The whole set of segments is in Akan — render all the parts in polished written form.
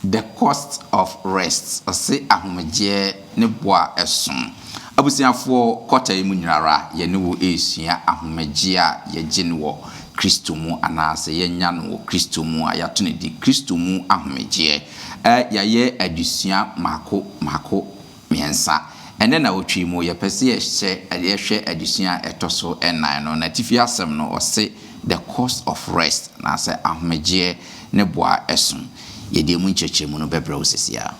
the cost of rest. Ɔse ahomegye ne boa ɛsom. Abusiafo kɔta yi mu nyinara ye ne wo esua ahomegye a ye gye ne wo Kristo mu anase ye nya no wo Kristo mu a yato ne di Kristo mu ahomegye. Ya ye adusua mako miensa. Ene na otwi mu ye pese ye hwe adusua etoso enan no na tifi asem no ɔse the cost of rest na say ahomegye ne boa ɛsom. Ye de mu ncheche mu no bebra osisia.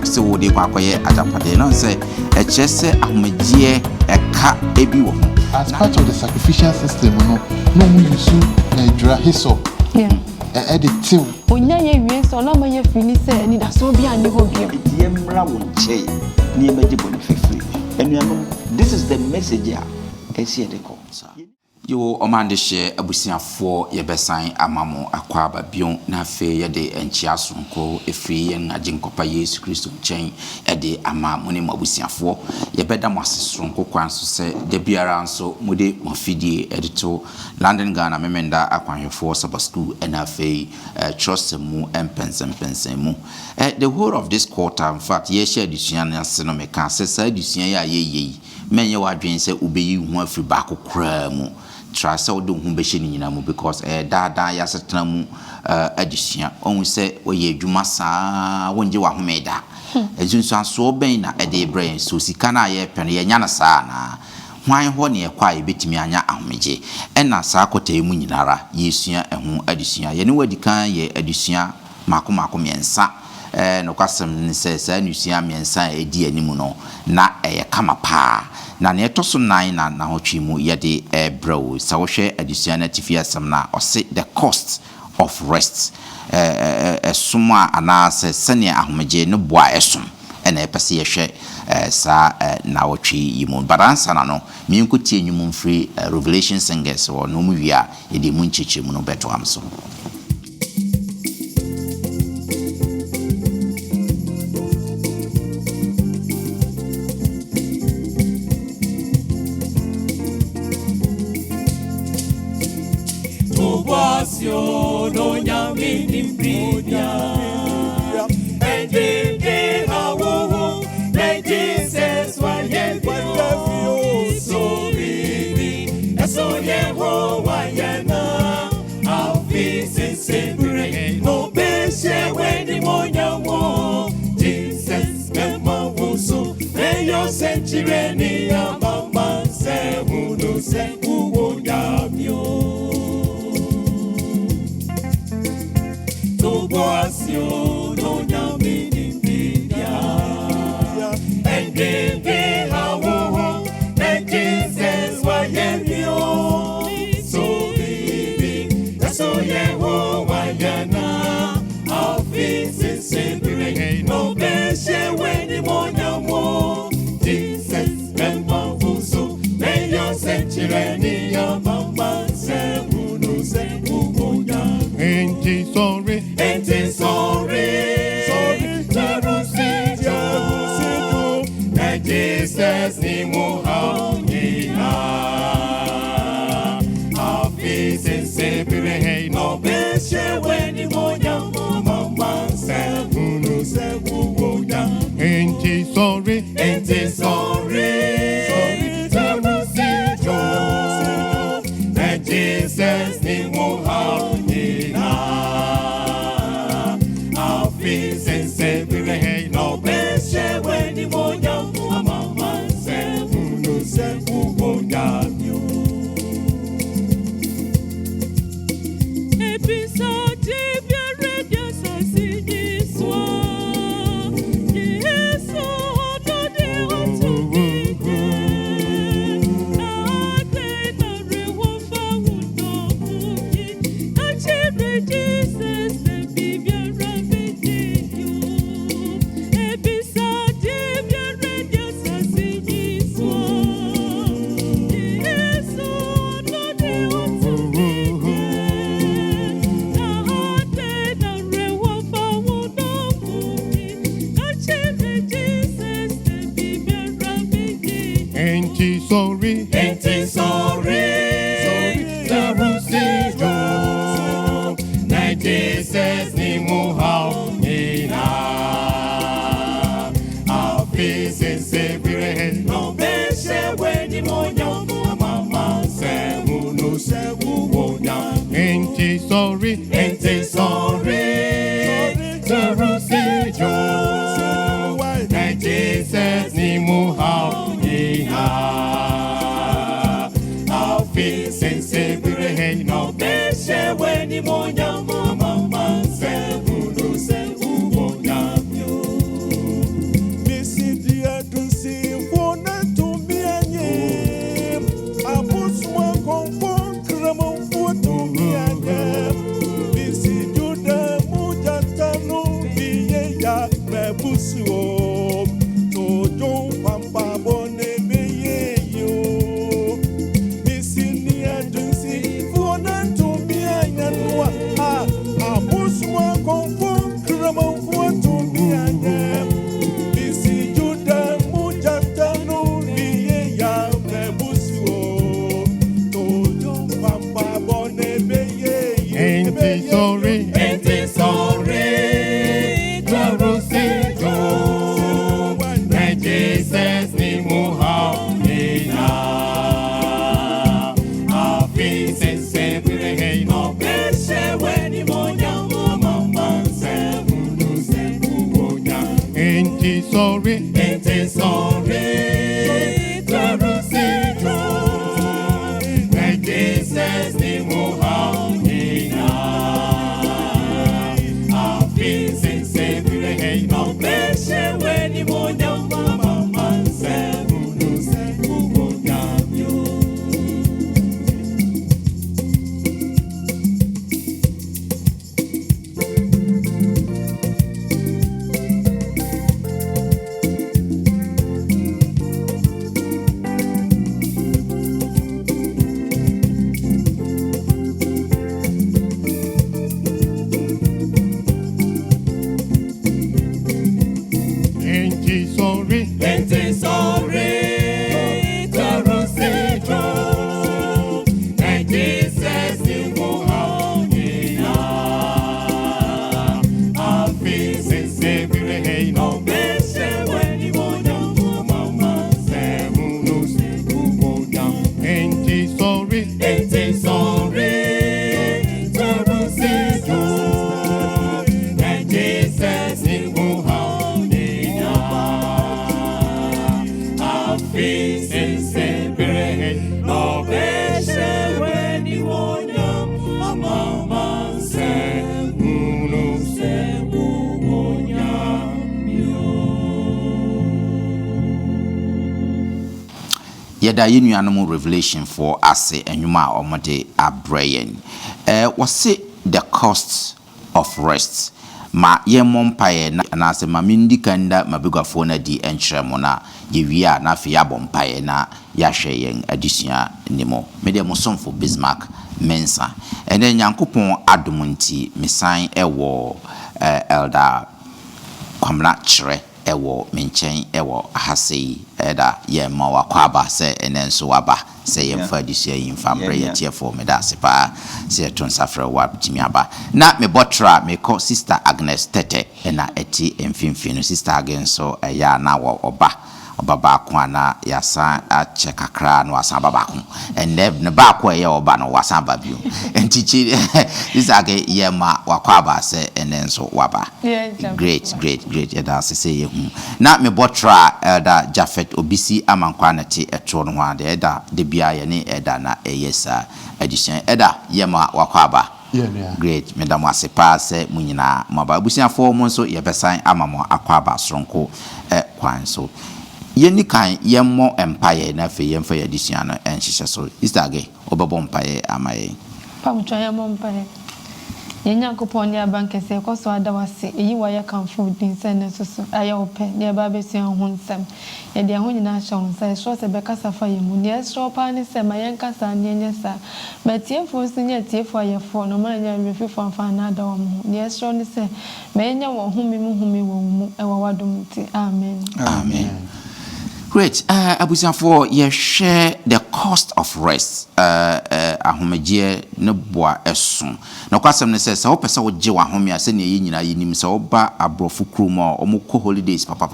So they kwakoye ajapade no say e chese ahomegye eka ebi wo ho as part of the sacrificial system no mu use Nigeria hyssop editive onya ye wie so na ma ye fili say ni da so bia ni ho bia die mra wo nche ni e maji boni fifiri enuano this is the message a esi edeko yo omande hye abusiafo ye besan amamo akwaba bion na afe ye de enchia sonko efri ye ngaje nkopa Yesu Kristo nchen e de ama moni abusiafo ye beda mo asesonko kwanso se de biara nso mode mafidie edito London Ghana memenda akwanhwefo Sabbath school and afe trust mu empensen mu the whole of this quarter in fact ye share disua na se no meka se sa disua ya ye menye wadwen se ubeyi hu afri ba kokra mu trasa odo hu be hye nyina mu because daadaa ya setena mu adisua onwu se oye adwuma saa wonje wa homeda ejunso aso ben na ede brain so sika na ye pene ye nya na saa na hwan ho ne ekwa ye betimi anya ahomegye ena saa kota emu nyinara yesua ehu adisua ye ne wadikan ye adisua mako miensa no kwasem ne se saa nusua miensa edi animu no na eye kama pa na ne etoso nan na hotwi mu ye de ebrew sa wo hwe adisua na tifi asem na ose the cost of rest esuma ana se sene ahomegye no boa esom ena epese ye hwe sa na wotwi yimu baransa na no mi nkotie enyum mfiri Revelation Singers wo no mu wi a ye de mu ncheche mu no beto amso no nyamini mbrinya endinde hawo na Jesus wa yefio so bibi eso yeho wa yana afisi sempre no beshe weni monyawo Jesus kema wuso eyo senchireni ya mama se hunu se uwo nyamyo Toboasio no nyamini mbidia Endinde hawo na Jesus wa yemio So bibi Eso yeho wa yana Afisi sempre No beshe weni monyamo Jesus kemba vuso Neyo senchireni ya mama Se unu se ugonya sorry Jesus ni muhaunina afisi sepire no beshe weni monya mama se unu se ugonya sorry Jesus ni muhaunina afisi sepire no beshe weni monya mama se unu se ugonya episode bien radio sasini soir Yesu odode otu sorry, Jerusalem, and Jesus nimu haunia. Our feet and say we rehein no beshe when you monya mama se unu se umonya myo. Missy dear to see one to me and I put one confront Cramon for to me and Missy do the Mujatano be ya Mebusuo to John Pampa Bone be yo. Missy near to see one to me and I put one confront Cramon for to me and Missy Juda Mujatano be ya Mebusuo to John Pampa Bone be ye. Ain't it sorry, Jerusalem, and Jesus nimu haunia. Our feet and say we rehein no beshe when you monya mama se unu se umonya. Ain't it sorry, Jerusalem, and Jesus nimu haunia. Our feet and say we rehein no beshe when you monya mama se unu se umonya myo. Ain't he sorry, Jerusalem, and Jesus nimu haunia. Our feet and say we rehein no beshe when you monya mama se unu se umonya. Ain't he sorry, Jerusalem, and Jesus nimu haunia. Our feet and say we rehein no beshe when you monya mama se unu se umonya. Yɛda yɛ nuanom Revelation for ase enwuma a ɔmode abrɛ yɛn. Wɔse the cost of rest. Ma yɛmmɔ mpaeɛ na anaasɛ ma mendi kanda ma begwafoɔ no adi nkyerɛ mo na yɛwie a na afei yɛabɔ mpaeɛ na yɛahwɛ yɛn adesua ne mu. Mede mo somfo Bismarck Mensa. Ɛnɛ Nyankopɔn adom nti mesan ɛwɔ Elder Kwamna Kyerɛ ɛwɔ menkyɛn ɛwɔ ahasei ɛda yɛma wakɔ aba sɛ ɛnɛ nso waba sɛ yɛmfa adesua yi mfa mbrɛ yɛtiɛfoɔ meda ase paa sɛ yɛto nsafrɛ wɔ abɛtumi aba na mebɔtra mekɔ Sister Agnes Tete ɛna ɛti mfimfini no Sister Agnes nso ɛyɛ a na wɔ ɔba baako ana yasa akyɛ kakra no wasan baako ɛnɛ ne baako ɛyɛ ɔba no wasan ba bio ntichi isage yɛma wakɔ aba sɛ ɛnɛ nso waba great ɛda sɛ yɛhu na mebɔtra Elder Jafet Obisi amankwa na te ɛto no ho ade ɛda de bia yɛ ne ɛda na ɛyɛ sa addition ɛda yɛma wakɔ aba great madam asepa sɛ munyina maba abusiafo mo nso yɛbɛsan ama mo akɔ aba soronko kwan so yeni kan yemmo empire na fe yemfa yadisia no enhyehyɛ so istage obɛbɔ mpaye amaye pamtwa yemmo mpaye yenya kopon ya bankese koso adawase eyi wa ya kanfo din sɛ ne soso ayɛ opɛ ne ba besua ho nsɛm ye de ho nyina hyɛ ho sɛ so sɛ bɛkasa fa yemu ne so pa ne sɛ ma yenkasa ne nyɛ sa matiefo so nyɛ tiefo ayɛfo no ma nya mfifo amfa na ada wo ho ne so ne sɛ ma yenya wo humi mu humi wo mu ɛwɔ wadom ti amen Great. Abusiafo ye share the cost of rest. Ahomegye ne boa eson. Na kwasem ne se wo pese wo gye wa home ase ne yi nyina yinim se oba abrofo krum a omukọ holidays papa.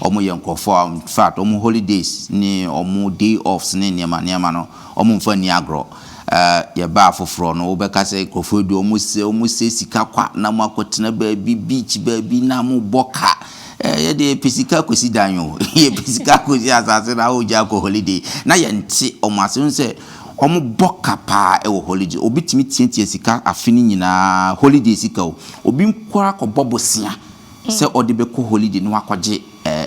Omo ye nkofo in fact omo holidays ni omo day offs ne niema no omo mfa ni agro. yɛba afoforo no wobɛka sɛ krofo do almost sika kwa na mo akɔtena baabi beach baabi na mo boka yɛde pesika kosi danyo yɛ pesika kosi asase na ogya ko holiday na yɛnte ɔmase sɛ ɔmo boka pa ɛwɔ holiday obi timi tie sika afini nyina holiday sika obi nkora kɔ bobosia sɛ ɔde bɛkɔ holiday no akɔgye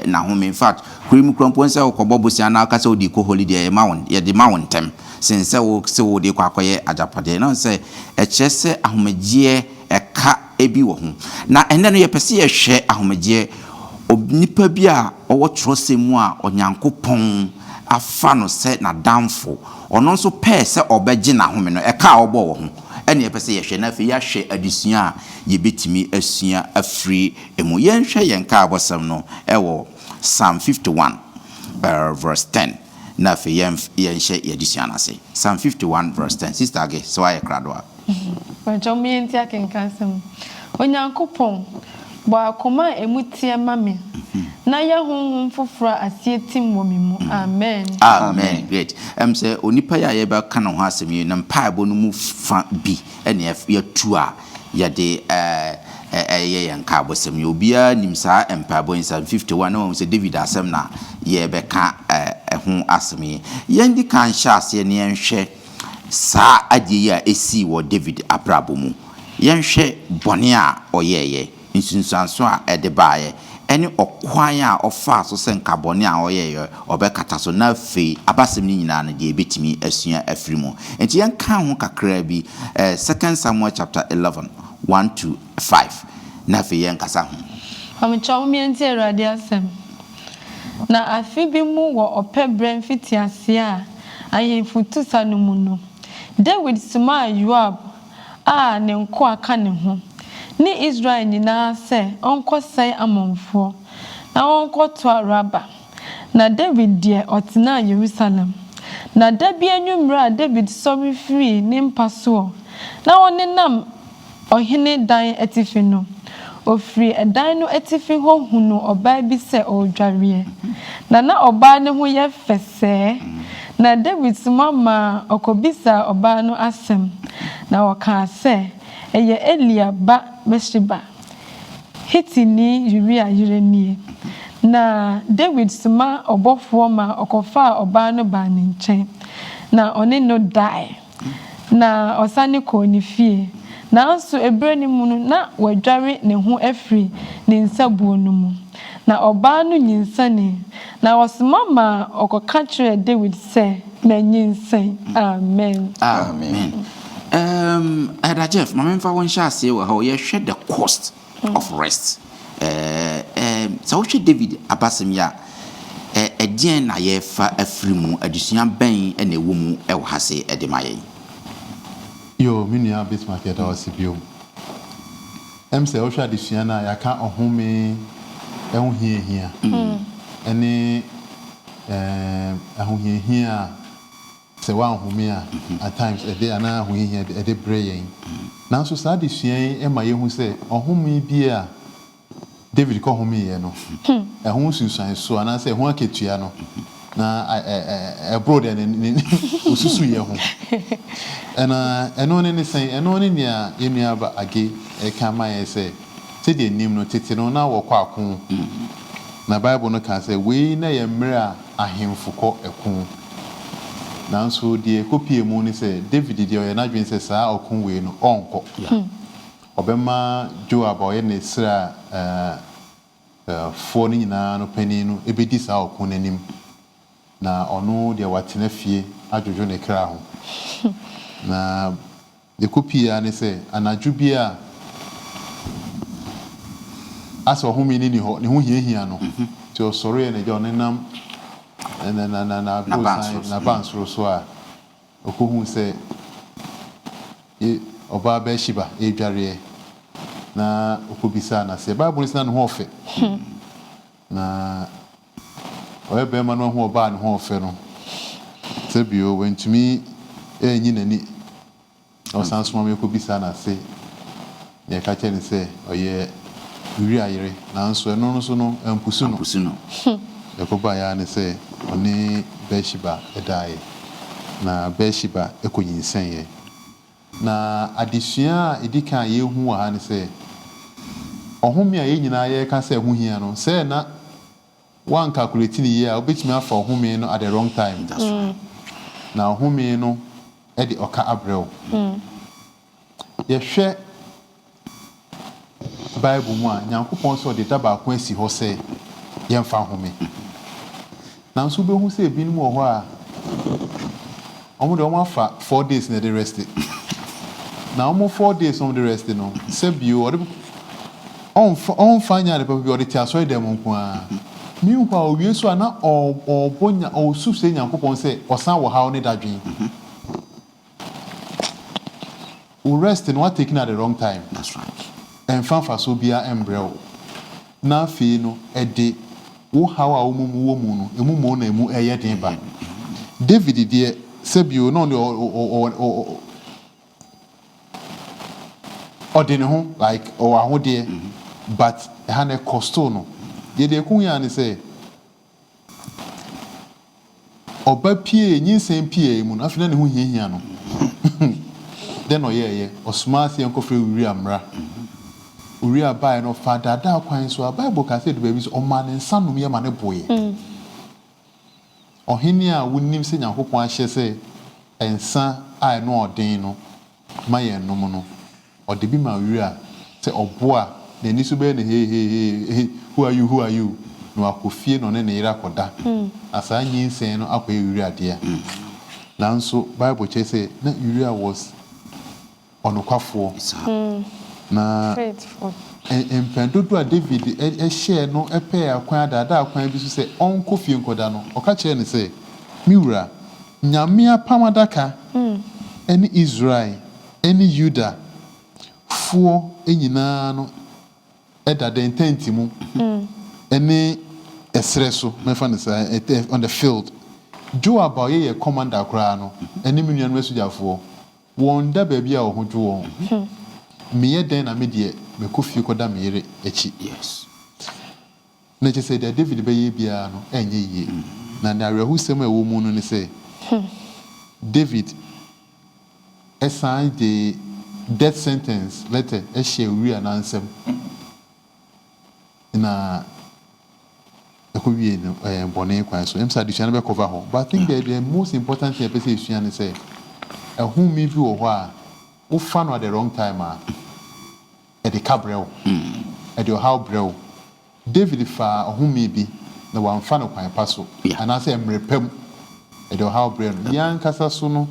na home in fact krim krampo sɛ ɔkɔ bobosia na aka sɛ ɔde kɔ holiday yɛde ma wontem sense wo de kwa koye ajapade na se eche se ahomegie eka ebi wo ho na ene no ye pese ye hwe ahomegie nipa bi a owo trose mu a onyankopon afa no se na damfo ono nso pe se obegye na home no eka obo wo ho ene ye pese ye hwe na fe ya hwe adusua a ye betimi asua afri emu ye hwe ye nka abosam no ewo Psalm 51 verse 10 na fe yenhye yedisuan ase Psalm 51 verse 10 sister age so aye kradwa wancho mi entia kenkasem onyankopon bo akoma emutie mame na ye honhom foforo asietim wo mimu amen amen great say onipa ya ye ba kan ho asem yi na mpaebo no mu fa bi ene ye tu a ye de ye yanka abosem yi obia nimsa mpaebo in Psalm 51 no say David asem na ye be ka ho asem yi di kan hya ase ne yenhwe sa adie ya esi wo David abrabo mu yenhwe bone a oyeye nsunsanso a ede baaye ene okwan a ofa so senka bone a oyeye obekata so na fe abasem ni nyina na de betimi asua afrimu enti yenka ho kakra bi 2 Samuel chapter 11 1 to 5 na fe yenkasa ho amchawo mi enti erade asem na afi bi mu wo opebren fitiase a ayemfutu sanumu no David suma Yoab a ne nko aka ne ho ni Israel nyina se onko sai amonfo na onko to Raba na David de otena Jerusalem na dabi anwumra David sorry free ne mpaso na onenam ohene dan atifi no ofri edan no atifi ho hunu oba bi se odwarie na oba ne ho ye fese na David mama okobisa oba no asem na waka se eye Eliaba Meshiba hitini Uria yirenie na David suma obofo ma okofa oba no ba ne nchen na one no die na osane ko ni fie na nso ebrani mu na wadware ne ho afri ne nsabuo no mu na oba no nyinsane na osuma ma okoka kire David se na nyinsan amen amen Ada Jeff mamemfa won sha ase wo ha ye hwe the cost of rest so hwe David abasem ya edien na ye fa afrimu adusua ben na ewo mu e wo hase edemaye yo minia Bismarck ya wasibio se wo hwe adusua na ya ka ohome ehun hia ene ehun hia se wa home a at times a day ana hu hia a day praying na so sa adusua e ma ye hu se ohome bi a David ko home ye no ehun susan so ana se ehun aketua no na brother ne ususu ye ho eno ne sen eno ne nia yenua ba age e kan ma ye se de nim no tete no na wo kwa akon na Bible no kan say we na ye mre a ahemfo ko ekon na nso de kopie mu ni say David de o na dwen say sa okon we no onko obema Joab o ye ne sra fo ni nyina no pani no ebedi sa okon nanim na ono de watena fie adwojo ne kra ho na de kopie ani say anadwo bia aso homi ni ho ne ho hia no ti o soro ne je onenam na bansoro so a okohu se oba ba shiba edware na okobisa na se Bible is na ho ofe na oye be ma no ho oba ne ho ofe no se bio wentumi enyi nani o sanso ma okobisa na se ne ka che ne se oye uri ayire na nso eno no so no ampusu no yakoba ya ne se oni beshiba edai na Bathsheba ekonyinsɛn yɛ na adesua edika ye hu wa ha ne sɛ ɔhome a ye nyinaa yɛ ka sɛ hu hia no sɛ na one calculate ni ye a obetimi afa ɔhome no at the wrong time. That's right. Na ɔhome no e de ɔka abrɛw yɛhwɛ Bible mu a Nyankopɔn sɛ ɔde daba ko asi hɔ sɛ yɛmfa home na nso behu sɛ ebinom wɔ hɔ a ɔmo de ɔmo afa 4 days na de rest na ɔmo 4 days ɔmo de rest no sɛ bio ɔde ɔmfa nya de papa bi ɔde ti asɔre dɛm nko a meanwhile owie so a na ɔbonya ɔsu sɛ Nyankopɔn sɛ ɔsan wɔ ha ne dadwen o rest no what taken at the wrong time. That's right. And fanfa bia embrel na afei no ede wo hawa wo mu wo mu no emu mo na emu eye den ba David de sebio no de ɔde ne ho like o ahode but ha na costo no de kun ya ne say oba pie nyinsen pie mu na afei na ne ho hiahia no then oyeye osma se enkofre wuri amra uri abai no father da kwan so Bible ka say do baby so o man nsa no me ma ne boye ohini a wonim se Nyankopon ahye se ensa ai no odin no ma ye nom no ode bi ma uri a se oboa na ni so be ne he who are you no akofie no ne ne ira koda asa nyinsen no akoye uri ade nanso Bible che say na uri was onokwafo na empendodo a David share no epe akwan dada akwan bi so se onko fie nkoda no oka kire ne se miwura nyame apamadaka eni Israel eni Juda fuo enyina no edada intenti mu eni esreso mefa ne say on the field Joab ye commander akra no eni menuanu asujafo wonda baby a ohudwo won meye den na me de me kofie koda me yere echi Yes. na je say that David be ye bia no enye yie na na rehusem a wo mu no ne say David signed the death sentence letter share wi anansem na ekowie no bone kwan so emsa addition be cover ho but I think that the most important thing person is to say who me bi wo ho a wo fa no at the wrong time a e de cabrel e de how brel David fa who me bi na wan fa no kwan paso and I say mrepam e de how brel yan kasa so no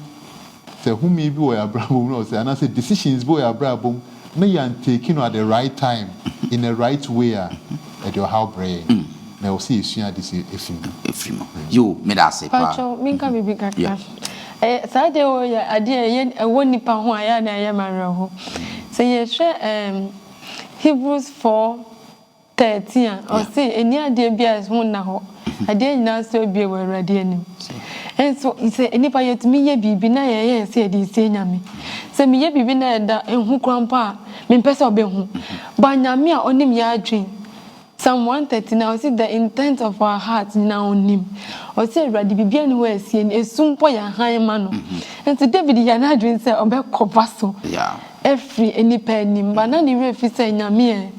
say who me bi wo ya brabo no say and I say decisions bo ya brabo na yan taking at the right time in the right way e de how brel na o see you this efim You me da say pa Pacho minka bibi kaka Sade o ya ade ye ewo nipa ho aya na ye mare ho. Se ye hwe Hebrews 4:13 o se eni ade bia ho na ho. Ade nyina so bia we Awurade anim. Enso se enipa yetumi ye bibi na ye se ade se nyame. Se me ye bibi na eda enhu krampa me mpese obehu. Ba nyame a onim ya adwen. Psalm 139 say the intent of our hearts now on him. Or say Awurade bibia ni ho asie ni esumpo ya han ma no. Enti David ya na adwen say obekopa so. Yeah. Every enipa anim ba na ni refi say nyame e.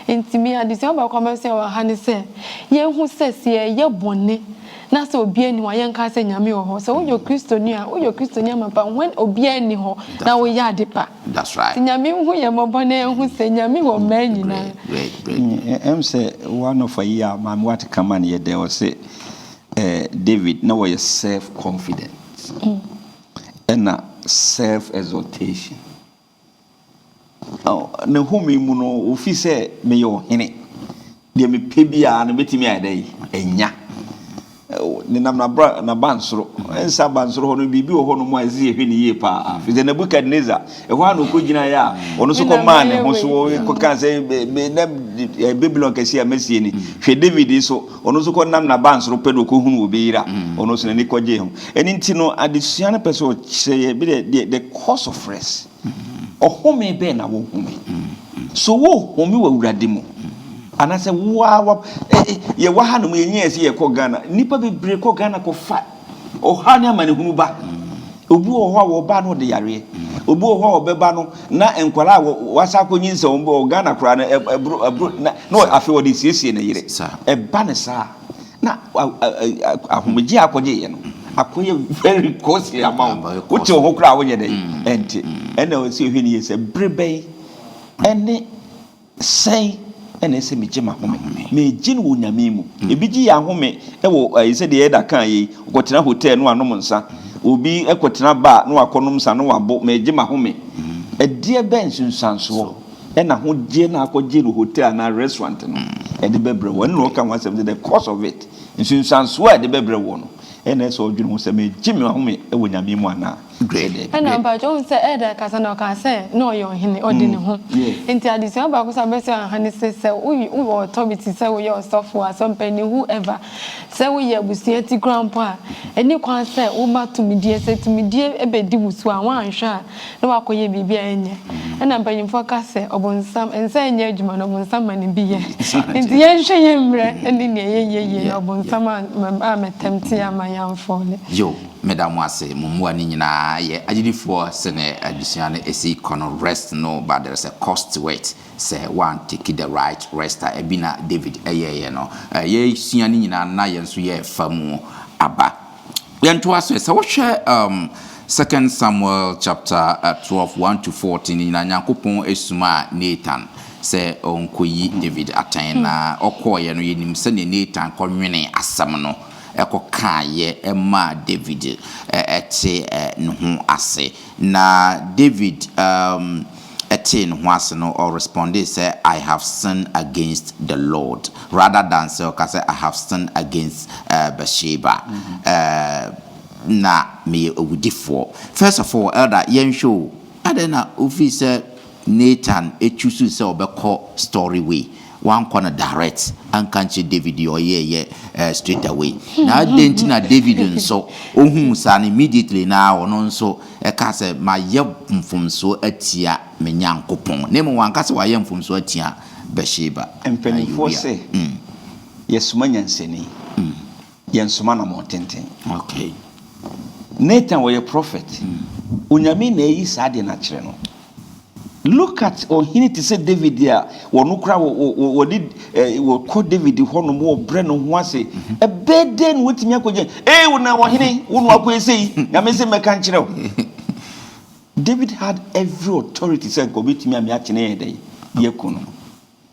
Enti me adisi oba kwa say wa ha ni say ye hu say ye bone. Na so obia ni wa ye nka say nyame wo ho. So wo yo Kristoni a wo yo Kristoni amapa when obia ni ho na wo ya adepa. That's right. Nyame hu ye mobone hu say nyame wo ma nyina. Em say one of a year man what come on here there was say David now was self confidence and self exaltation. Oh no home mu no ofi say me yo hene de me pebia no betimi adai enya ni nam na bansoro ensa bansoro ho no bibi ho no mo azi ehwe ni ye pa fi de Nebukadnezar e ho ano ko gina ya ono so ko man ho so ko kan say Babylon kesi amesie ni hwe David so ono so ko nam na bansoro pedo ko hunu obeira ono so ni ko je ho eni ntino adesua na peso che be the cause of rest ohome be na wo home so wo home wa Awurade mu anase wa ye wa ha no yenye ese ye ko Ghana nipa bebre ko Ghana ko fa o ha ne amane hunu ba obi wo ho wo ba no de yare obi wo ho obeba no na enkwala wasa konyin se wo Ghana kura na ebru no afi wo de siesie na yire e ba ne sa na ahomeji akoje ye no akoye very costly amount wuti ho kura wo ye dey enti ena o se hwe ni ye se brebe ene sei ene se meje mahome meje no nyame mu ebiji ya home e wo se de eda kan yi okotena hotel no anom nsa obi ekotena ba no akonom nsa no wabo meje mahome edie ben sunsanso ena ho je na akoje no hotel na restaurant no e de bebre wo no kan wasem the cost of it sunsanso e de bebre wo no ena so odwunu ho se meje mahome e wo nyame mu ana ana ba jo se eda kasa na ka se no yo hene odine ho enti adison ba ko sabe se hane se wo authority se wo your software somebody whoever se wo ye busia ti grandpa eni kwan se wo ma tumidie se tumidie ebedi busu a wan hwa na wakoye bibia enye ana ba yimfo ka se obonsam ense enye adwuma no obonsam mani biye enti ye hwe ye mre eni ne ye obonsam a metemti ama yamfole yo Madam Wase, Mumua Nina, Ajidi for Sene, Addition, AC Cono rest, no, but there's a cost to it. Say one take the right rest, Ebina David, ye, Sianina, Nayan, so ye, Famu, Abba. We are to us, so share 2 Samuel chapter 12, 1-14, in Anyakupon Esuma Nathan. Say on Kuyi David Atena, or Koya, no, you send Nathan, Community Asamano. Eko kaye ema David ete no ho ase na David ete no ho ase no or responded say I have sinned against the Lord rather than say I have sinned against Bathsheba na me ewudifo. First of all elder yen show adena officer Nathan echusu say obekọ story way one corner direct and can't David or ye straight away. Now dentina David so ohun san immediately now on so a case my yep from so etia me nyankopon. Name one case wa yem from so etia Bathsheba. And penny for say yes man seni yansumana montenten. Okay. Nathan was a prophet. Unyame na yi sade na kire no. Look at he to say David there wonukra wo did wo call David hono mo bre no ho ase e beden wotimi akoje wona wo hene wonu akoesei na me se meka nkire David had every authority say go betimi am ya kene yedai ye kuno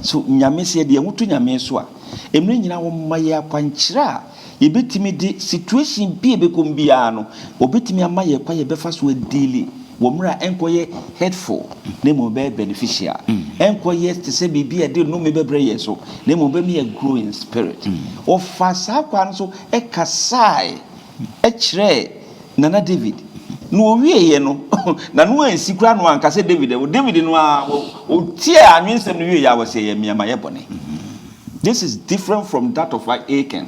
so nyame se de wotu nyame so a emre nyina wo maye akwankire a ye betimi de situation bi ebekom bia no obetimi amaye kwa ye befa so adili womra enkoye headful nemo be beneficial enkoye to say bibi e de no me bebre yeso nemo be me grow in spirit o fasa kwa so e kasai e kire nana David no wie ye no na no ansi kura no anka se David no o tie anwensem no wie ya wo se ye miama ye bone. This is different from that of Achan.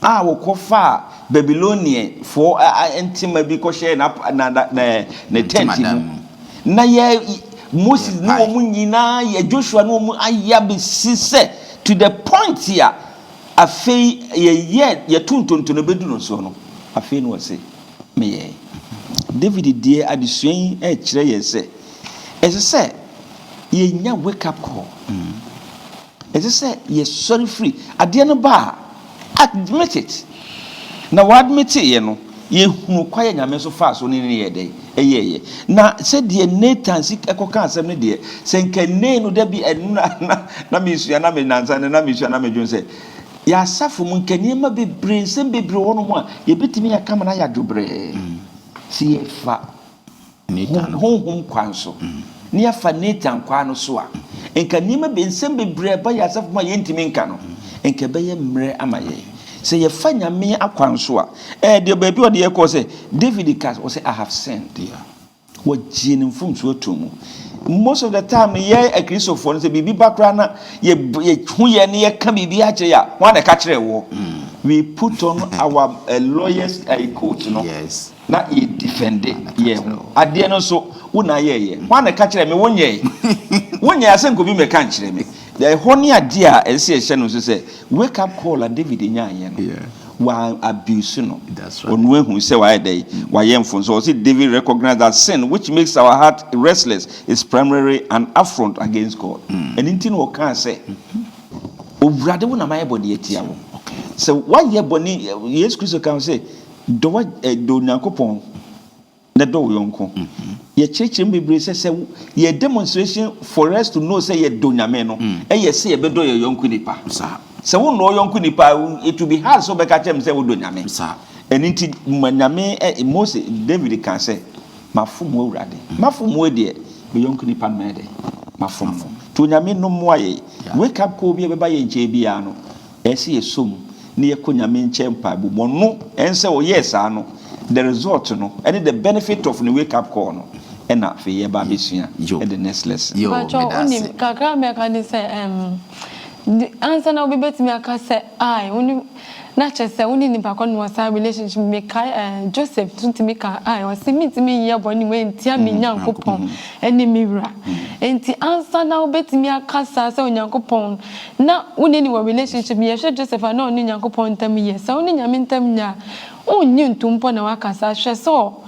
Wo kofa Babylonia for intima bi ko share na tent na ye Moses no mu nyina ye Joshua no mu ayabe sise to the point here afei ye tuntonto no bedu no so no afei no say me ye David die adisuan e kire ye say ye nya wake up call say ye sorry free ade no ba admit it na wa admit ye no ye hunu kwaye nyame so fa so ne ye dey ye na se de Nathan sik ekoka asem ne de se nkane no da bi na misua na me nansa na misua na me dwon se ya safo mu nkane ma bebre sem bebre wono mu a ye betimi ya kama na ya dwobre si ye fa Nathan honhom kwan so ni ya fa Nathan kwan no so a nkane ma be sem bebre ba ya safo ma ye ntimi nka no nke be ye mre amaye se ye fa nyame akwanso a de ba bi o de ye ko se David cast o say I have sinned what jinin fum so tomu most of the time ye a Christopher no say bibi bakra na ye hu ye ne ye ka bibi a kire ya wan na ka kire wo we put on our lawyers court no yes na ye defend ye ade no so una ye wan na ka kire me wonye asenko bi me ka kire me the honey ade a ese ehye no so say wake up call and David nya ye no wa abuse no. That's right. Onwe hu say why dey why yemfo. So see David recognized that sin which makes our heart restless is primarily an affront against God. And intin wo kan say owurade wo na my body etia wo. So why ye boni Jesus Christ can say do Nyankopon na do yonko. Ye church bebre say ye demonstration for us to know say ye do nyame no. Ye say ye be do ye yonko nipa. So we know yonko nipa it will be hard so be ka chem say we do nyame. And inti nyame Moses David can say mafom owurade. Mafom we de be yonko nipa me de. Mafom. To nyame no mo aye. Wake up ko bi be ba ye nche bia no. Ese ye som ni ye ko nyame nche mpa bu mo no ense o yes ano. The result no and the benefit of the wake up call no and na fe ye ba besua and the next lesson yo unim kakra me kan say answer na obi betimi aka say ai unim na che say unim nipa kon no sa relationship me kai Joseph tuntimi ka ai o se mitimi ye boni we ntia me Nyankopon eni miwra enti answer na obetimi aka sa say Nyankopon na unini wo relationship ye hwe Joseph na oni Nyankopon ntam ye say oni nyame ntam nya onyi ntumpo na wakasa hwe so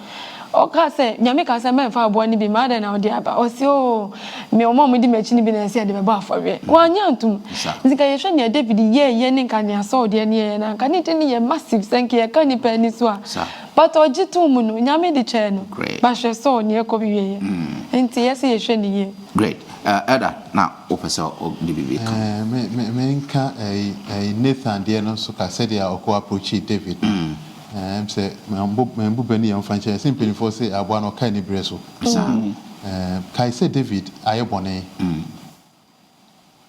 o ka se nyame ka se menfa abo ni bi ma da na odi aba o se o me o mo di machi ni bi na se de be ba afọwe wanya ntum nzika ye hwe ne David ye ne nka ne aso de ne ye na nka ne de ne ye massive senke ye ka ni pa ni so a but o jitu mu no nyame di che no ba hwe so ne ko bi ye enti ye se ye hwe ne ye great Elder now opesa o di bi me nka Nathan de no so ka se de a ko approach David say membu bani am fanche simple for say aboa no kai ni breso kai say David ayebone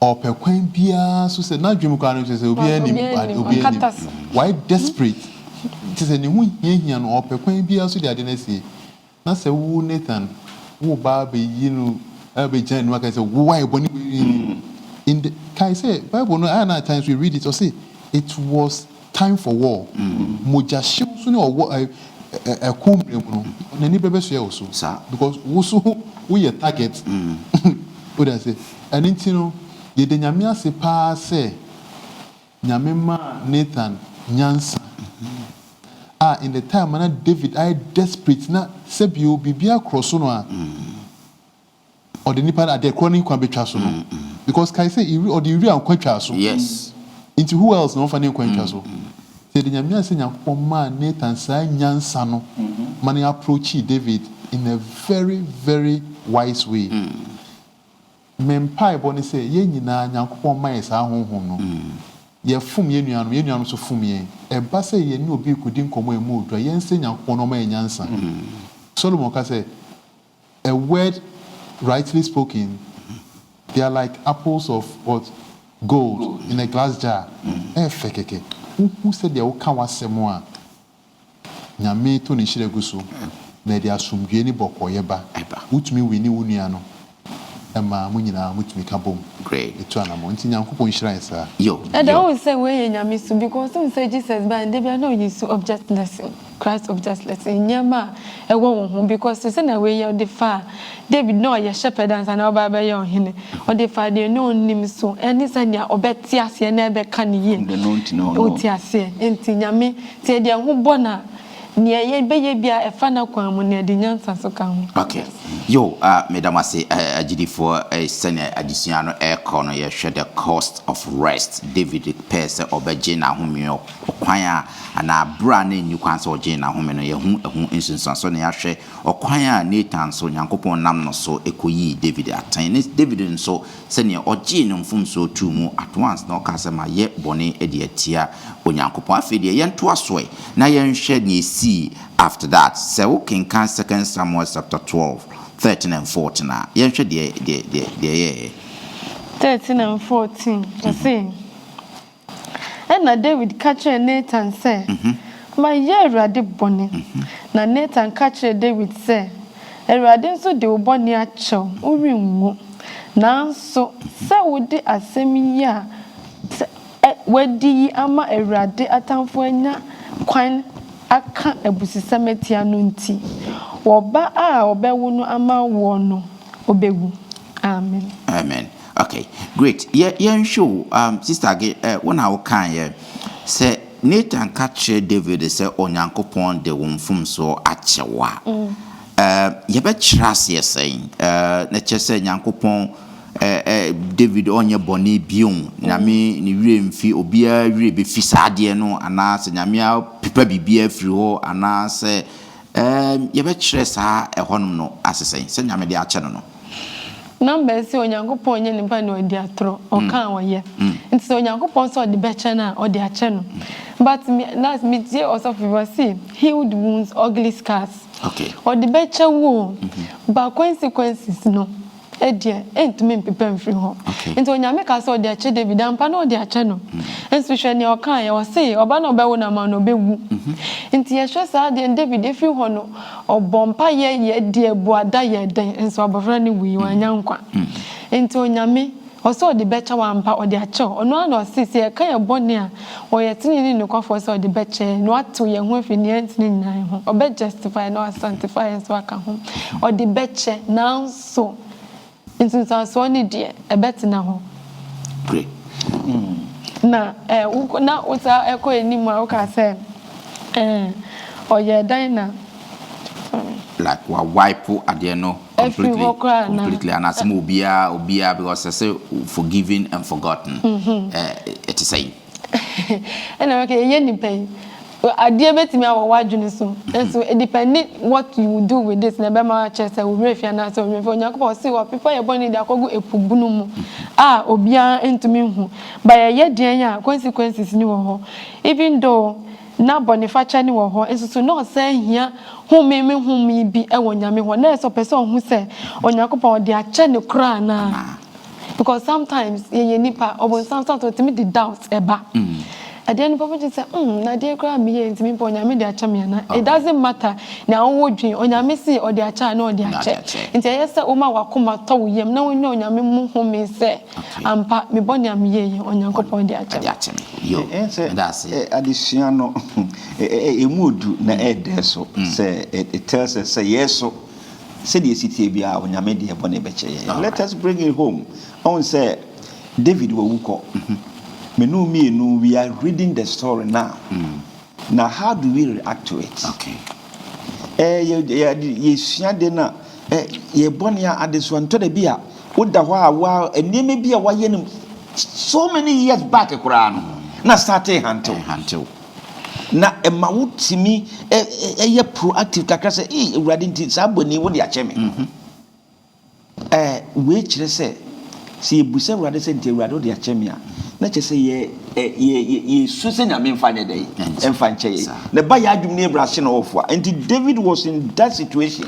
opekwan bia so say na dwem kwa no say obi ani why desperate it say ni hu hia no opekwan bia so de ade na sie na say wu Nathan wo ba be yinu be jan no kai say why boni in the kai say Bible no at times we read it or say it was time for war. Moja show so no a kumre no na ni bebe so so because wo so we target what I say and intino ye de nyame ase pa say nyame ma Nathan nyansa in the time na David I desperate na se bi bibia cross no a or the nipa at the chronic kwa betwa so no because kai say or the real kwatwa so yes into who else no fani kwatwa so say the nyame ase Nyankopon ma Nathan sa nyansa no man approach David in a very very wise way mempai boni say ye nyina Nyankopon ma yesa honhom no ye fum ye nuanu so fum ye e ba say ye ni obi kudi nkomo emu odwa ye nse Nyankopon no ma nyansa Solomon ka say a word rightly spoken they are like apples of what gold in a glass jar fekeke who said they will come wasemo a nyame to ni hire guso na dia asumdwe ni bokoye ba utumi wini wunua no ema munyina mutumi ka bom great etu anamo nti Nyankopon hire nsa yo and I always say we nyame so because some say Jesus by and they be no use object lesson Christ object lesson nyama e wo ho because say na we ye the far David no ye shepherd and na oba be ye ohene o the far dey no nim so any sanya obeti ase na be ka ne ye o ti ase enti nyame ti dey ho bona ne ye be ye bia e fa na kwan mu ne de nyansa so ka ho okay yo madam ase agidi for senior addition no e no ye hwe the cost of rest David pese obeje na homeo okwan a na bra na nyu kwan so oje na home no ye hu insunsan so na ya hwe okwan a Nathan so Nyankopon nam no so ekoyi David atan David nso senior oje no mfum so tu mu at once na okasema ye bone e de atia Onyankopon afede ye nto asoe na ye nhwe ni see after that say we can 2 Samuel chapter 12 13 and 14 na ye nhwe de 13 and 14 I say and David catch Nathan say my ye Awurade bone na Nathan catch David say Awurade nso de bone a chew orinwo nanso say wo de asem yi a wadi ama Awurade atamfo anya kwan aka abusisamatia no nti woba a obewu no ama wo no obewu amen okay great yeah show sister when I can say Nathan catch David say onyankopon de wonfum so achewa yebe chras saying na chese nyankopon David onye boni bion na me ni wire mfi obia wire be fisade no ana se nyame pepa bibia firi ho ana se yebe chres ha ehonum no asesen se nyame de ache no number si onyankopon nye nipa na odi atro o kan woye nti so onyankopon so odi beche na odi ache no but me die also for see healed wounds ugly scars okay odi beche wo but consequences no edie entumi mpepe mfiri ho nti onyame ka so odi ache David ampa na odi ache no enso hwe ne o kan ye o se oba na obewu na ma no obewu nti ye hwe sa de David efiri ho no obompa ye de buada ye den enso abofra ne wi wanyankwa nti onyame oso odi beche wampa odi ache ono ana osisi ye kan ye boni a oye tinini ne kwafo so odi beche no ato ye ho afini entini nyina ho obe justify no sanctify so aka ho odi beche now so into so ni die ebetina ho great na na uta eko enimu a uka say oye dan na like wa wipe ade no completely and as obia because I say forgiven and forgotten it is saying and okay ye ni pay ade betimi awo wadwene so so it depend what you do with this na be ma chese we refia na so we onyakopo see what people ye boni da kogu epubunu mu obia entumi hu ba ye den ya consequences ni wo ho even though na bonifacha ni wo ho enso no say hia humi bi e wonyame ho na so person hu say onyakopo de ache ne kra na because sometimes ye nipa obon sometimes to me the doubt eba at the end of the say na dey kra me ye ntimi po onyame de acha me na it doesn't matter na won wodwen onyame si o de acha na o de ache nti ye say o ma wakoma to wo yem na won onyame mu hu me say ampa me boni am ye onyankopon de acha yo that's it addition no emudu na edeso say it tells us say yes so said the city bia onyame de boni beche let us bring it home on say David wawuko Menu, we are reading the story now. Now, how do we react to it? Okay. Ye bonia at this one to the beer. Would the wow, and name be a wayen so many years back a crown. Now, starting hunting. Now, a maut to me, a proactive cacasa, reading to somebody would ya chemi. Which they say, see, Busa rather sent a rado de chemia. Let us say ye Susan and Fine day and fine chay. The Bayadu neighbor offer. And David was in that situation.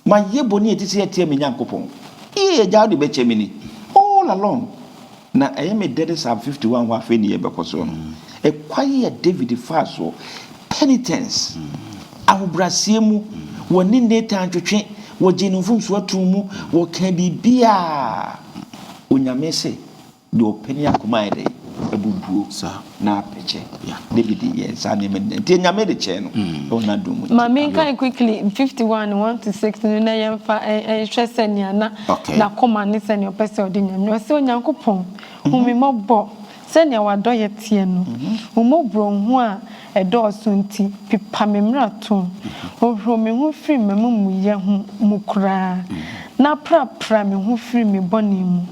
My ye bonnet is here tear me yankopon. Ye jowdy betchemini all along. Now I am a dead Psalm 51 1 year because a quiet David Faso penitence. Our Brasimu when in their time to train what Jenufum Swatumu what can be beer. Unyamese do penia kumaide ebubuo na peche David yes and nyame de che no ona dum mama can quickly 51 1 to 6 na yemfa hwesenia na koma ne se ne opese odi nyame ose onyankopon humi mobo se ne wado ye tie no umobro hu a edo so nti pipa memra to ohro me hu firi mamu ye hu mukura na pra me hu firi me boni mu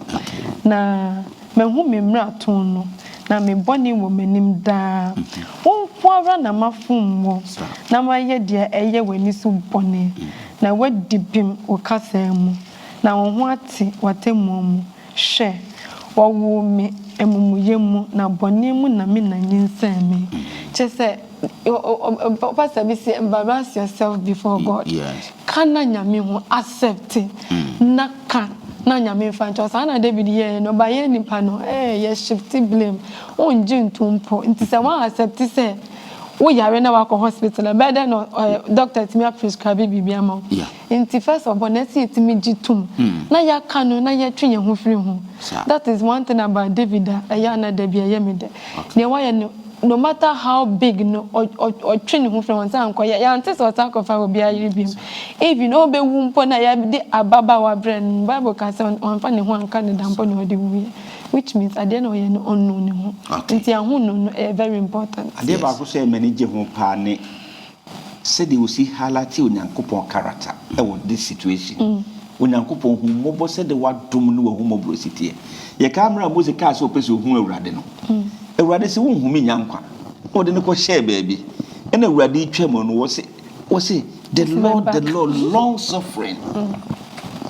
na me hu me mrato no na me boni wo manim da wonfo ara na mafum wo na maye de eye wani so boni na wadi bim okasa mu na wo ho ate watemu mu hwe wo me emumuye mu na boni mu na me na nyinsa me chese pastor be say embarrass yourself before God. Yes. Kana nyame ho accept na ka na nyame fancho sana David ye no ba ye nipa no ye shift blame onje ntumpo nti se wan accept say wo yare na wako hospital be then no doctor timi prescribe bibia ma nti first of all na see timi gitum na ya kanu na ya twenye ho firi ho that is one thing about David ya na da bia ye me de ne wa ye no matter how big no or training who from san ko ya antes o ta ko fa obi ayiri bi even no be wu mpo na ya de ababa wa brand Bible ka say on fa ne ho anka ne dampo ne odi wu which means at the end of the year, unknown. It's very important. Ade ba ko say manage ho pa ne said you see highlight Onyankopon character this situation. Onyankopon hu mobo said the word dom no hu mobo sitie. Ye camera music ka so pese hu awurade no. Awurade se wo hu me nyankwa. O de ne ko share baby. And awurade twam no wo say the Lord long suffering.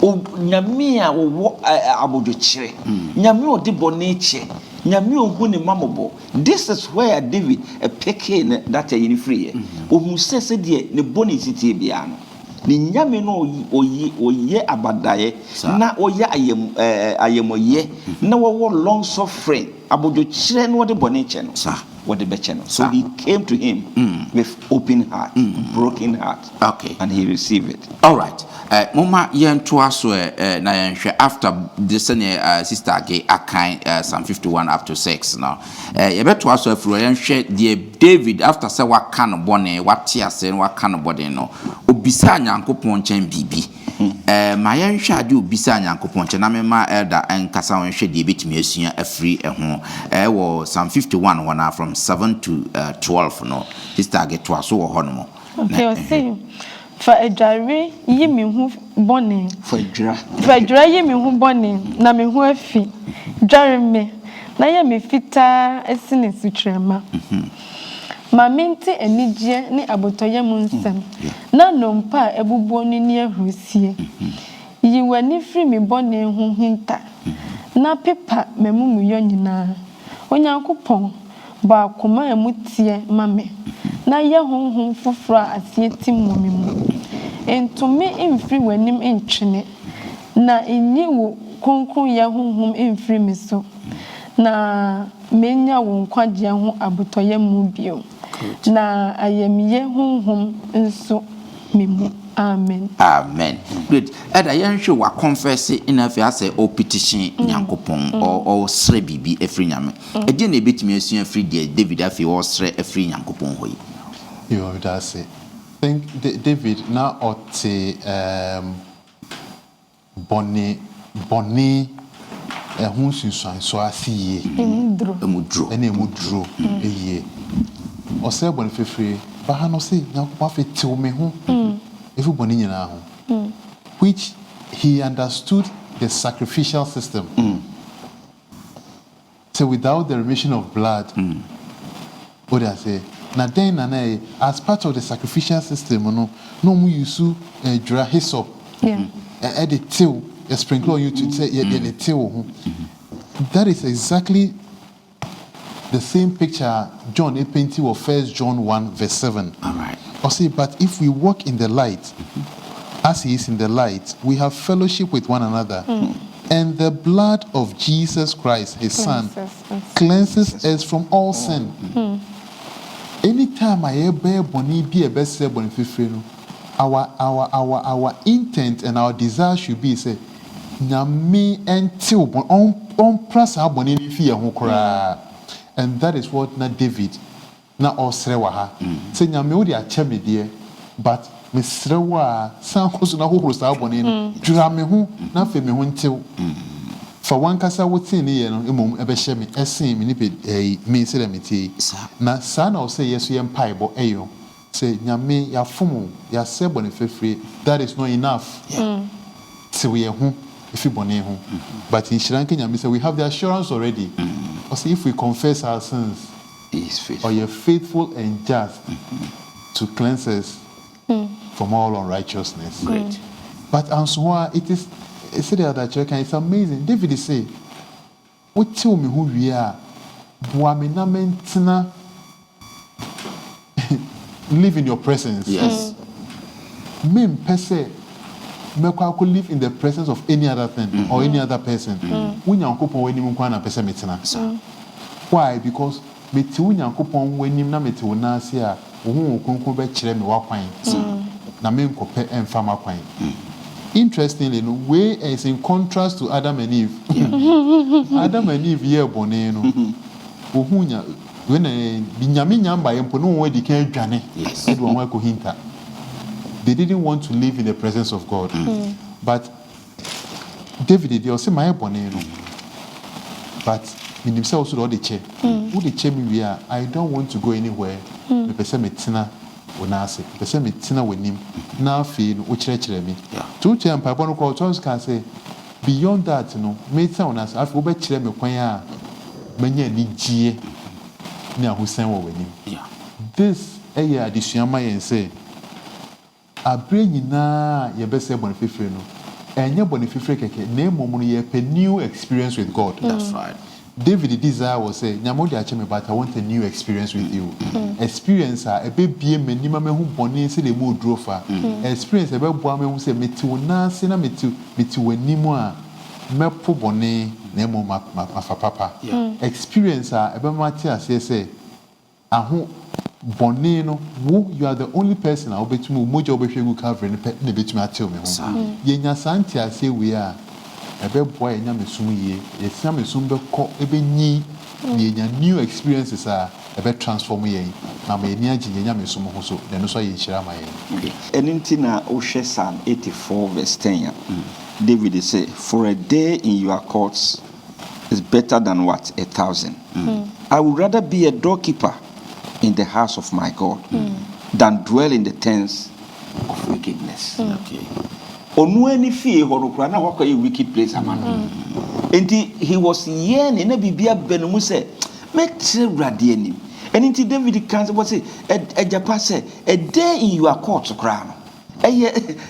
O nyame a wo abodwokyere. Nyame o de bone che. Nyame ohu ne mamobo. This is where David picking that in free. Ohu se de ne bone sitie bia no. Ni nyame no oye abadaye na oye ayemoye na wo long suffering abodwokyere no de bone che no. What the beche. So he came to him with open heart, broken heart. Okay. And he received it. All right. Mama yen to us na yen after the senior sister gay akan Psalm 51 up to 6 now. You better also if yen share the David after say what kind of bone what tia say what kind of body no. Obisa Nyankopon chen bibi. Ma yen hwe ade obisa Nyankopon chen na me ma elder enkasa won hwe de betimi asua afri ho. Wo Psalm 51 one from 7 to 12 no. Sister get to us wo ho no. Okay, I see. For a dry ye me who bonny. For dry Ye me who bonny, na me who fi. Dry me. Na ye me fita esine sutrema. Ma minti enije ni abotoye mu nsem. Na nompa ebubuo ni ahrusie. Yi wani firi me bonny hu hinta. Na pepa memumu yo nyina. Onyankopon ba koma emutie mame. Na ye honhom foforo asie timmomi mu entumi emfiri wanim entwene na enyi wo konkon ye honhom emfiri me so na menya wo nkwagye ho abotoye mu bio na ayemiye honhom nso memu. Amen. Amen. Great. Eda yen hwe wa confess in afi ase o petition Nyankopon or sre bibi efri nyame. Ede na ebetimi asua free David afi o sre efri Nyankopon hoyi. You that's it. Think David now ote bonny ehun sunsun so asiye emudro eye ose bonny fefre ba ha no se Nyankopon afi tew me ho efu bonny nyina ho which he understood the sacrificial system. So without the remission of blood what I say na then na as part of the sacrificial system no mu use dra hyssop the till sprinkle on you to say the till. That is exactly the same picture John painted of 1 John 1 verse 7. All right. Or say, but if we walk in the light as he is in the light, we have fellowship with one another. And the blood of Jesus Christ, his son, cleanses us from all sin. Anytime I ever boni be a best boni fifreno, our intent and our desire should be say, Nyame until on prasa boni fi hokra. And that is what na David na osrewa ha. Say Nyame wo dia cheme de, but mesrewa san koso na hokro sa boni no. Dura me ho na fe me ho ntil. For one kasa wotin ne ye no emom ebe hye me esen me ni pe me se dem ti na sa na o say yeso ye mpaibo eyo say Nyame ya fomo ya se boni fefre. That is not enough. So we ho if boni ho, but in Shranke Nyame say we have the assurance already. Or say if we confess our sins, he is faithful. Or you're faithful and just to cleanse us from all unrighteousness. Great. But also it is the other church and it's amazing. David is say, what tell me who we are? Live in your presence. Yes. Me pese me could live in the presence of any other thing or any other person. When you couple when you na pese metina. Why? Because me ti when you couple when you na me ti una se a wo konko be kire me wa kwan. Na me nkope emfama kwan. Interestingly, no way is in contrast to Adam and Eve. Adam and Eve ye bone no. Ohunya when binyame nyamba yempo no we di kan dwane. Yes. Edwon wa ko hinta. They didn't want to live in the presence of God. But David, they also my bone no. but in himself also all the chair. Who the chair me we are, I don't want to go anywhere. The person me tina onase. The person me tina with him. Now feel uchere me. Two time papa no call Charles can say beyond that, you know, me tina onase. I feel better chere me kwanya. Many ni gie. Ni ahusen wo with him. This aya additional and say. Abre nyina ye be say bonififre no enye bonififre keke na emomu ye pe new experience with God. That's right. David desire was say nyamodi ache me but I want a new experience with you. Experience a be bie manima me hu boni se le mu drofa. Experience e be boa me hu se meti wona se na meti wanimu a mepo boni na emomu mafa papa. Experience a e be mati ase say ahu Bonnie, no, you are the only person I'll bet you much over here who cover and pet the bit me. Yenya Santia say we are a bad boy and Yamasum ye, a some sumber call a new experiences are a bit transforming. Now, may near Yamasum also, then also you share my And in Tina Oshe Psalm 84, verse 10, David say, for a day in your courts is better than what? 1,000. I would rather be a doorkeeper in the house of my God than dwell in the tents of wickedness. Okay. Onu any fie horokura na hokɔ yɛ wicked place amano. Enti he was yearning na bibia benumu sɛ metre wrade anim. And inti David can say ejapa say a day in your court kra no.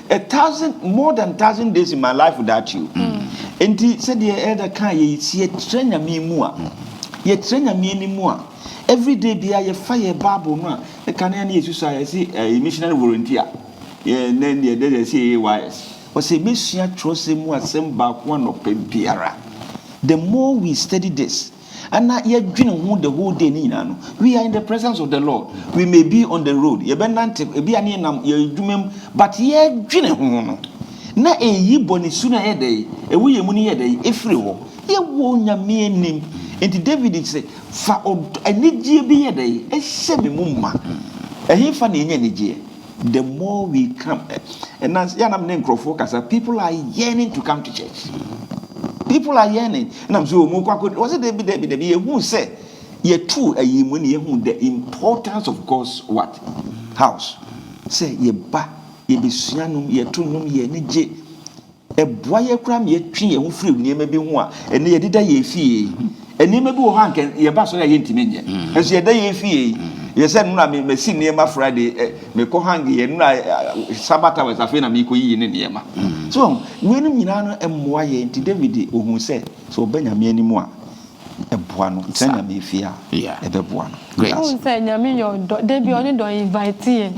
1,000 more than 1,000 days in my life without you. Enti said the elder kan ye sie trenya mi mu a. Ye trenya mi ni mu a. Every day bia ye fire Bible no a can any Jesus I see a missionary volunteer. Yeah, then they say wise. Or say mission trust mu asem back one of biara. The more we study this, and now ye dream the whole day ni no. We are in the presence of the Lord. We may be on the road. Ye benante be ani nam ye dwumem, but ye dream ho no. Na eyi boni suna ye dey, e wo ye mu ni ye dey efri ho. Ye wo nyame anim. And David say, "For any be a day, a semi mumma, a hinfan in any year. The more we come, and as Yanam name focus, people are yearning to come to church. People are yearning, and I'm so was it David who said, "Ye true a ye the importance of God's what house? Say ye ba ye be sianum ye tunum ye nije." A boy cram ye tree and free near maybe one, and ye did ye fee. And you may be one can your bass or intimate. As your day fee, you said, no, I may see near my Friday, may go hungry, and Sabbath was a fin of me in Yama. So, when you know, and why into David who said, so Benjamin anymore. A buano, send me fear, a buano. Great. I would say, Yamin, they be only don't invite you.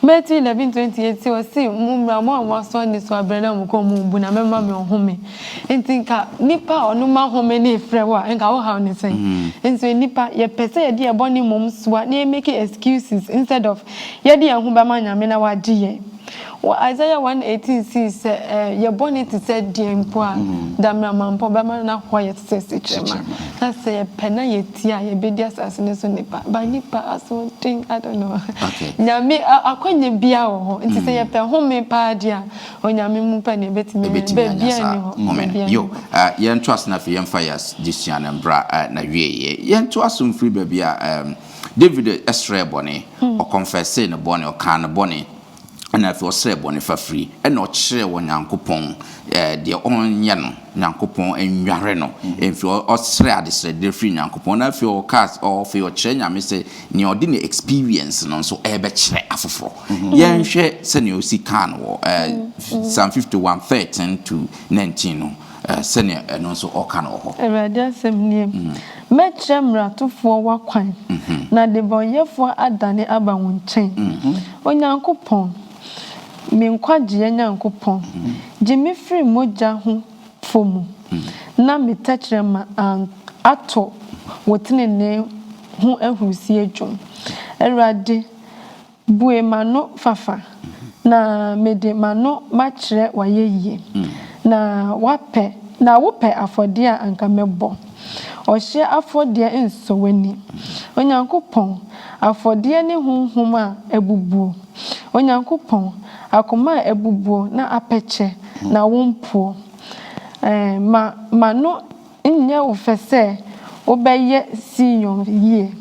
Matthew 11:28 was see mumra mo was on this wa brother mo ko mu bu na mema me home entinka nipa onu ma home na efre wa enka wo ha oni sen enso nipa ye pese ye de e boni mom soa na make excuses instead of ye de ho ba ma nyame na wa gye ye. Isaiah 1:18 says your bonnet is said dear mpoa damra mampo ba ma na ho ye tse chema na say pena ye tia ye be dia asase so nipa ba nipa aso thing I don't know. Okay. Nyame akwanye bia wo ho nti say ye pe home pa dia onyame mu pa ne betimi be bia ni ho moment yo yen trust na fi yen fires this year na bra na wie yen to asum free ba bia David Esra bone o confess na bone o kan bone and if you say bone for free and not share one yankopon the onye no yankopon enware no if you osre ade the free yankopon na if you cast or for your chere nyame say ne ordinary experience no so e be kire afoforo yen hwe se ne osi kan wo Psalm 51:13 to 19 no sene no so oka no ho Ewade asem niem metre mratofo wakwan na de bonyefo adane aba wo nchen onyankopon me nkwaje nyankopon gimi free moja ho fomu na metachre ma ato wotenene ho ahusi adwom Ewade bue mano fafa na mede mano machre wayeye na wape na wope afode a anka mebo ohye afode enso wani onyankopon afode ne honhom a ebubuo onyankopon akoma ebubuo na apeche na wompo mano Nye wo fese obeye sinyo ye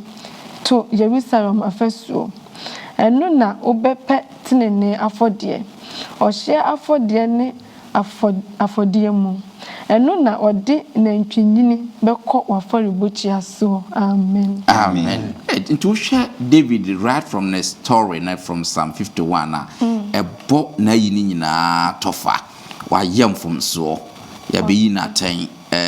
to Jerusalem afesuo. Eno na obepe tinene afodie. Ohye afodie ne afodie mu. Eno na odi na ntwinyini beko waforibochi aso. Amen. Amen. Into share David right from the story from Psalm 51 a bo na yini nyina tofa wa yem from so ya be yi na tan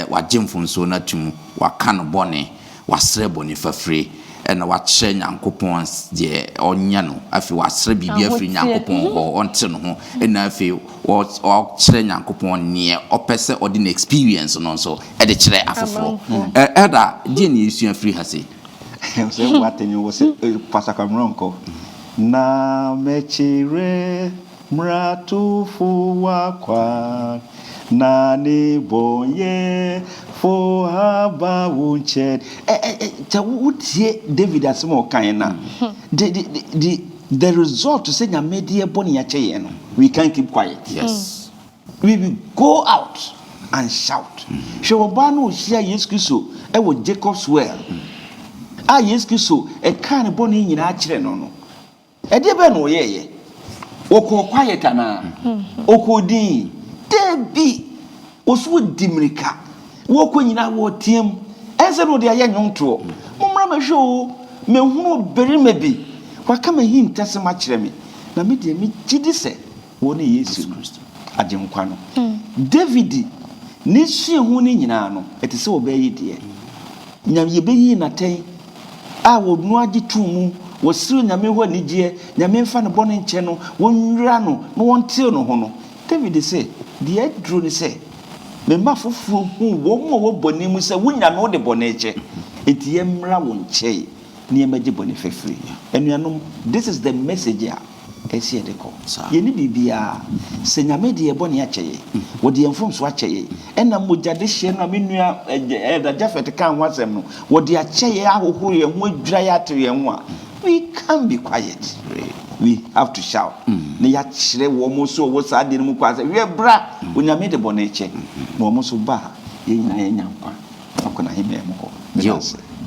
wa gem from so na tum wa kan bone wa sre bone fafre na wa kye nyankopon de onya no afi wa sre bibia fri nyankopon ho onte no ho na afi wa kye nyankopon ne opese ordinary experience no so e de kire afoforo elder die ne yesu free ha say say what you was Pastor Cameronko na mechire mratufu wakwa na ni bonye fo haba wunche ta wutie David asemo kan na the result to say na medie boni ya cheye no we can't keep quiet. Yes. We will go out and shout. She oba no hia Yesu Kristo e wo Jacob's well. Yesu Kristo e kan boni nyina a kire no no. E de be no yeye. Oko quiet ana. Oko din. Debi osu dimirika. Woko nyina wo tiem. Ense no de aye nwonto. Momra mahwe o mehunu berima bi. Waka ma hinta se ma kire me. Na me de me gidi se woni Yesu Kristo. Ajenkwa no. David ni sue hu ni nyina no. Etise obayi de. Nyam ye beyi na ten. Wo nu agi tumu wo siri nyame ho anigye nyame mfa ne bone nche no wonwira no no wonte no ho no David say the edru ni say me ma foforo hu wo mo wo bone mu say wunyame wo de bone eche enti yemra wo nche ne yemagye bone fefiri enuanom this is the message here esi edeko ye ni bibia se nyame de bone acheye wo de yemfom so acheye ena mogade hye na menua da jafet kan wasem no wo de acheye ahohoro ye ho adwira ya tere ye ho a we can't be quiet. We have to shout. Ne ya chire wo mo so wo sa de mu kwa se we bra onyame de bone eche na wo mo so ba ye nyina ye nyankwa akona hebe mo ko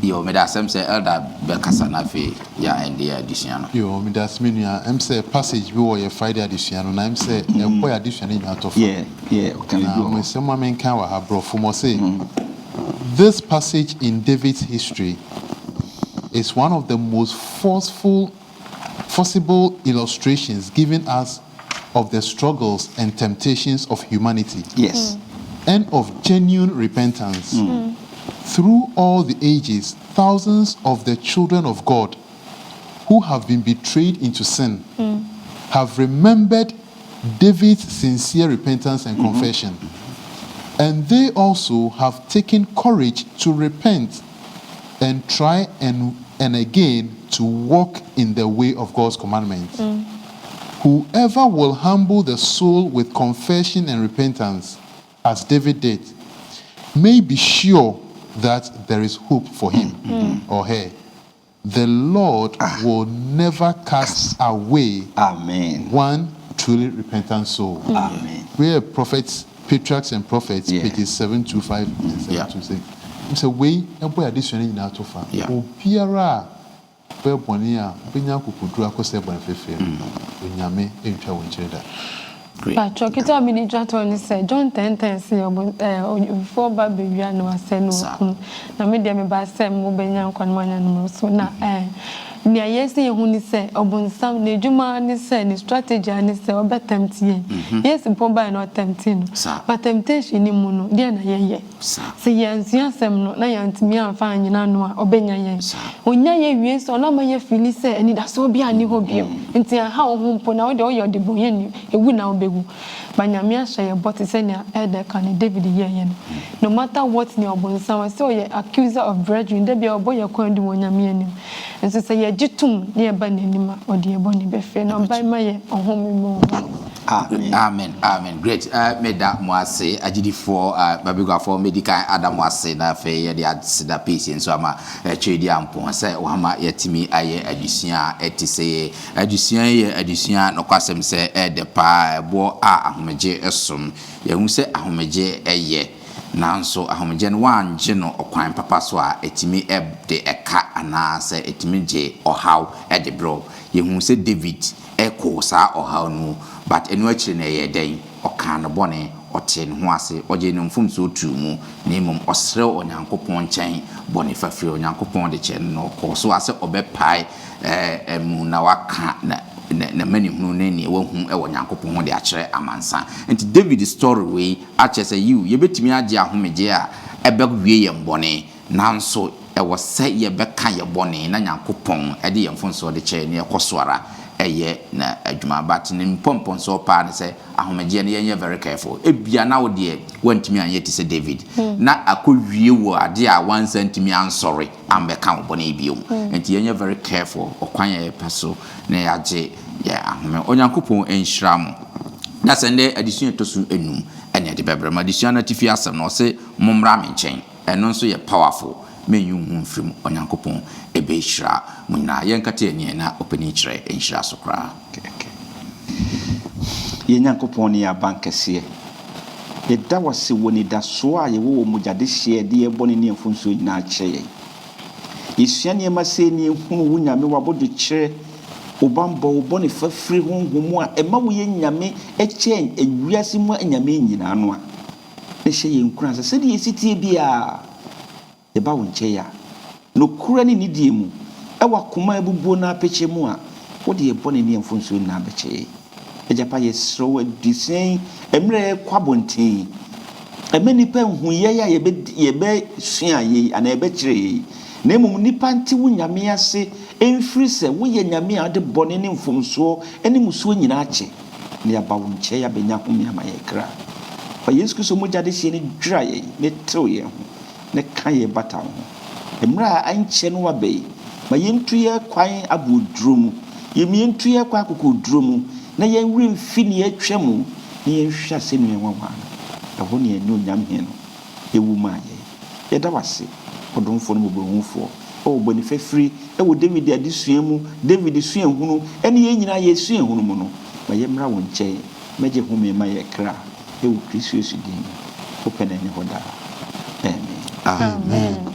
yo me da sem say elder be kasa na fe ya ende addition no yo me da smenua em say passage bi wo ye Friday addition no na em say e boy addition ni atofa yeah can you do me say ma men kan wa ha bro for mo say this passage in David's history is one of the most forcible illustrations given us of the struggles and temptations of humanity. Yes. And of genuine repentance. Through all the ages, thousands of the children of God who have been betrayed into sin have remembered David's sincere repentance and confession. And they also have taken courage to repent and try and again to walk in the way of God's commandments. Whoever will humble the soul with confession and repentance, as David did, may be sure that there is hope for him or her. The Lord will never cast away one truly repentant soul. Amen. We are prophets, patriarchs and prophets, pages 725 and 726. So we boy addition in out of Obiara Bebonia Benya Kupudra Koseba Fefe Unyame Entwa Wincheda. But Chokita Minister Tony said John 10:10 say before baby no asenu na me dem ba sem mo benya nkwanmanya no so na nia yes ye hu ni say obonsam na edwuma ni say ni strategy ni say obetemtie yes mpoba na otemtie no but temptation ni mu no dia na ye say yansia sem no na yantimi amfa anyina no a obenya ye onya ye wie so na ma ye fili say ani da so bia ni ho bio nti ha wo hu mpo na wo de oyo de bonye ni ewu na obegu banyame ahye ye bot say na elder kan David ye no matter what ni obonsam say oye accuser of brethren de bia oboye kwan di wonyame anim nso say jitum ne ba nanima ode ebo ne befe no ba ma ye ohomimo. Amen. Great. Meda Moase, Agidifo, Babiga for medical Adam Moase, na fe ye de sida patient so ama chedi ampon say wama yetimi aye adusia etise adusia no kwasem say de pa bo a ahomeje esom ye hu say ahomeje eye nanso ahomegye no wangye no okwan papa so a etimi de eka ana se etimi gye ohaw de bro yehu se David eko sa ohaw no but enu akire na ye den oka no bone ote ne ho ase oje ne mfum so tu mu na imom osre onyankopon nkyɛn bone fafiri onyankopon de kyɛ no ko so ase obepai emu na waka na many hunu ne ne wahu e onyankopon ho de akyerɛ amansa enti David story we akyɛ sɛ ye betimi agye ahomegye a ebegwie ye mbone nanso e wo sɛ ye beka ye bone na nyankopon e de ye mfonso de kyɛ ne ekosoara eye na adwuma but ne mpompon so pa ne sɛ ahomegye ne ye very careful ebia na wo de wantimi anye ti sɛ David na akowie wo ade a 1 cm ansɔre ambeka wo bone biom enti ye very careful okwan ye paso na yagye ya ahome onyankopon enhyira mo na sende adisua tosu enum ene de bebrema adisua na tifi asem no se mommra me nkyɛn eno nso ye powerful menyu hu mfrim onyankopon ebe hyira mo na yenkata ani na opani kyerɛ enhyira so kra ye nyankopon ne abankɛseɛ yɛda wase woni da so a yɛwɔ mu gyade hye de yɛbɔ ne mfonso nyina kyerɛ yɛsua ne masɛ ne hu wo nyame wabɔdwe kyerɛ obambo obone fafiri honhom a ema wo ye nyame eche ewiase mu anyame nyina no a ne hye ye nkura sɛ de yesitie bia ye ba wo nche ya no kura ne nidie mu ewa koma ebubuo na apeche mu a wo de ye bone ne mfonso na abeche ejapa ye sro adisen emre kwabontin emani pa hu ye ya ye be sua ye ana ebe kire na emum nipa nti wo nyame ase emfiri sɛ wo ye nyame a de bone ne mfomso ene musuo nyina ache ne aba wo nche ya benya home ama ye kra fa Yesu Kristo mo jade hye ne dwra ye ne tew ye ho ne ka ye bata ho emra anche no wabai ma yentu ye kwan aboduro mu ye mientu ye kwa akokoduro mu na ye nwi mfi ne atwa mu ne ye hwa se ne wanwa ɛho ne enyo nyam he no ewu ma ye da wase odomfo no bohunfo o boni fafiri wo David adisua mu David sua hunu ene ye nyina ye sua hunu mu no ma ye mra wo nkyɛ megye home ma ye kra e wo Kristo Yesu din open ne hoda amen amen